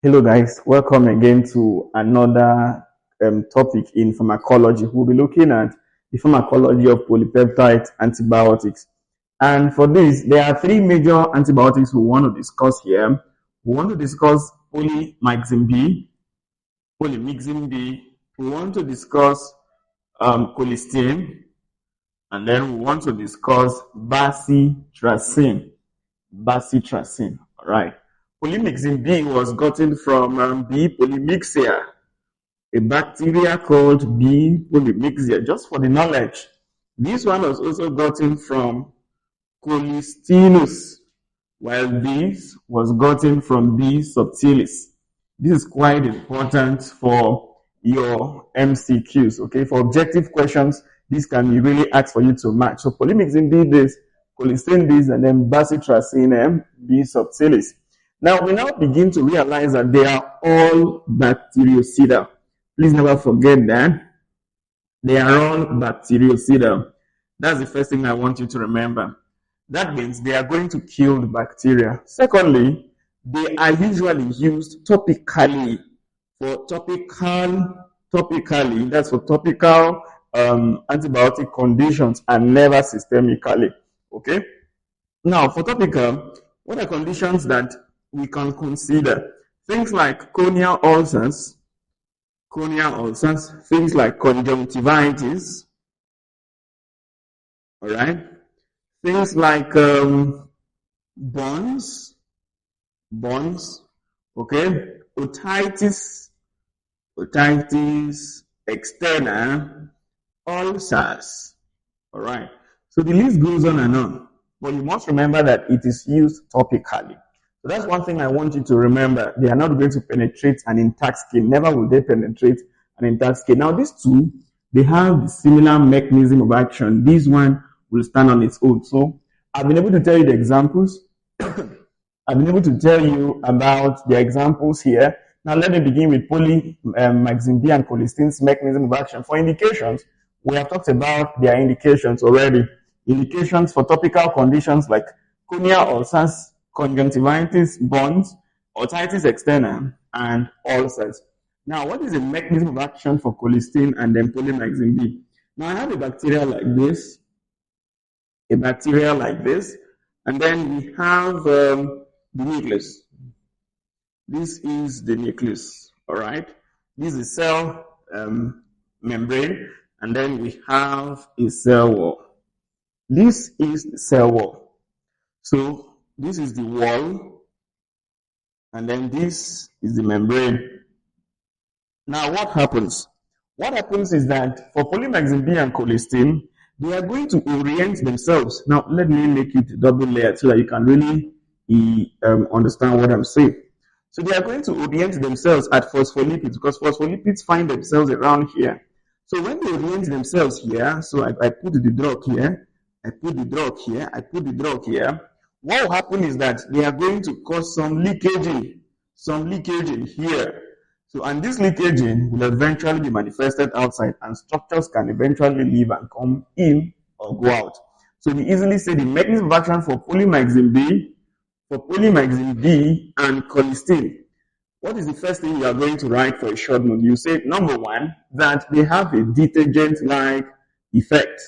Hello, guys. Welcome again to another topic in pharmacology. We'll be looking at the pharmacology of polypeptide antibiotics. And for this, there are three major antibiotics we want to discuss here. We want to discuss polymyxin B, polymyxin B. We want to discuss colistin, and then we want to discuss bacitracin. Bacitracin. All right. Polymyxin B was gotten from B. polymyxia, a bacteria called B. polymyxia. Just for the knowledge, this one was also gotten from Colistinus, while this was gotten from B. subtilis. This is quite important for your MCQs, okay? For objective questions, this can be really asked for you to match. So polymyxin B this, colistin this, and then bacitracin B. subtilis. Now, we now begin to realize that they are all bactericidal. Please never forget that. They are all bactericidal. That's the first thing I want you to remember. That means they are going to kill the bacteria. Secondly, they are usually used topically. That's for topical antibiotic conditions and never systemically. Okay? Now, for topical, what are conditions that we can consider? Things like corneal ulcers, things like conjunctivitis, all right? Things like burns, okay? Otitis externa, ulcers, all right? So the list goes on and on, but you must remember that it is used topically. So that's one thing I want you to remember. They are not going to penetrate an intact skin. Never will they penetrate an intact skin. Now, these two, they have the similar mechanism of action. This one will stand on its own. So I've been able to tell you the examples. I've been able to tell you about the examples here. Now, let me begin with polymyxin B and colistin's mechanism of action. For indications, we have talked about their indications already. Indications for topical conditions like corneal ulcers, conjunctivitis, burns, otitis externa, and ulcers. Now, what is the mechanism of action for colistin and then polymyxin B? Now, I have a bacteria like this, and then we have the nucleus. This is the nucleus, all right? This is cell membrane, and then we have a cell wall. This is the cell wall. So this is the wall, and then this is the membrane. Now, what happens? What happens is that for polymyxin B and colistin, they are going to orient themselves. Now, let me make it double layered so that you can really understand what I'm saying. So they are going to orient themselves at phospholipids because phospholipids find themselves around here. So when they orient themselves here, so I put the drug here, I put the drug here, I put the drug here. What will happen is that they are going to cause some leakage here. So, and this leakage will eventually be manifested outside, and structures can eventually leave and come in or go out. So we easily say the mechanism of action for polymyxin B and colistin. What is the first thing you are going to write for a short note? You say, number one, that they have a detergent-like effect.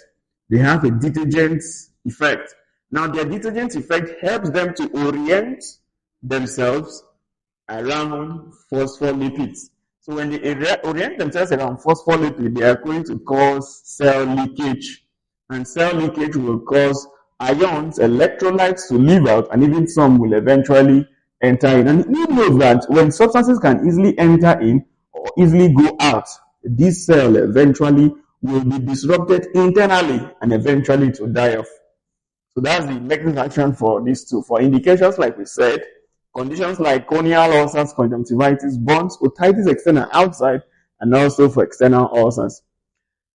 They have a detergent effect. Now, their detergent effect helps them to orient themselves around phospholipids. So when they orient themselves around phospholipids, they are going to cause cell leakage. And cell leakage will cause ions, electrolytes to leave out, and even some will eventually enter in. And you know that when substances can easily enter in or easily go out, this cell eventually will be disrupted internally and eventually to die off. So that's the mechanism of action for these two. For indications, like we said, conditions like corneal ulcers, conjunctivitis, burns, otitis externa outside, and also for external ulcers.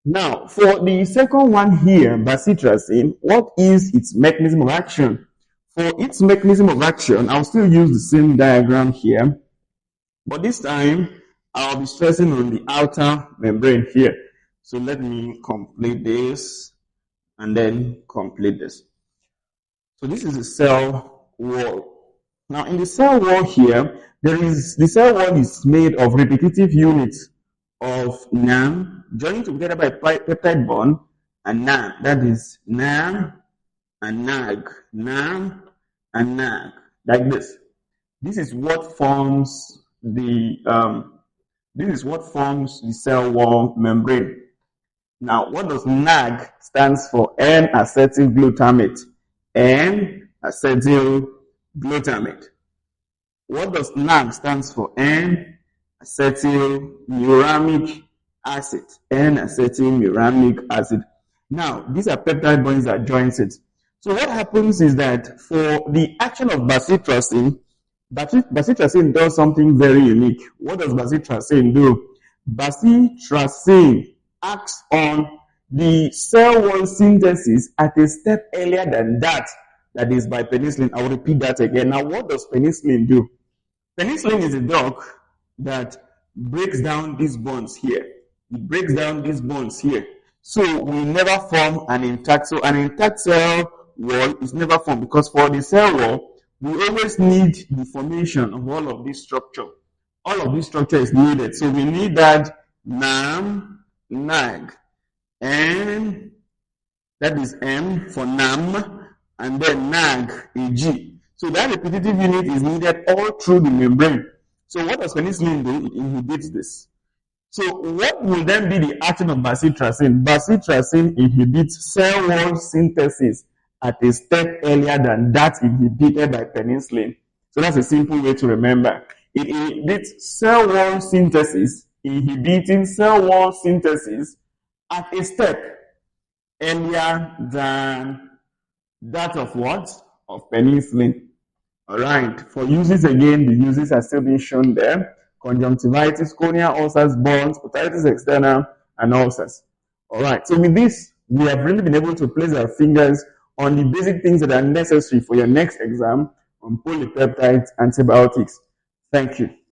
Now, for the second one here, bacitracin, what is its mechanism of action? For its mechanism of action, I'll still use the same diagram here, but this time I'll be stressing on the outer membrane here. So let me complete this and then complete this. So this is a cell wall. Now, in the cell wall here, The cell wall is made of repetitive units of NAM joined together by peptide bond and NAG. That is NAM and NAG, NAM and NAG, like this. This is what forms the cell wall membrane. Now, what does NAG stands for? N-acetylglutamate. N-acetylglutamate. What does NAG stands for? N-acetylmuramic acid. N-acetylmuramic acid. Now, these are peptide bonds that joins it. So what happens is that for the action of bacitracin does something very unique. What does bacitracin do? Bacitracin acts on the cell wall synthesis at a step earlier than that is by penicillin. I will repeat that again. Now, what does penicillin do? Penicillin is a drug that breaks down these bonds here. It breaks down these bonds here. So we never form an intact. So an intact cell wall is never formed, because for the cell wall, we always need the formation of all of this structure. All of this structure is needed. So we need that NAM, NAG, and that is M for NAM, and then NAG, AG. So that repetitive unit is needed all through the membrane. So what does penicillin do? It inhibits this. So what will then be the action of bacitracin? Bacitracin inhibits cell wall synthesis at a step earlier than that inhibited by penicillin. So that's a simple way to remember. It inhibits cell wall synthesis, inhibiting cell wall synthesis at a step earlier than that of what? Of penicillin. All right. For uses, again, the uses are still being shown there. Conjunctivitis, corneal ulcers, burns, otitis externa, and ulcers. All right. So with this, we have really been able to place our fingers on the basic things that are necessary for your next exam on polypeptide antibiotics. Thank you.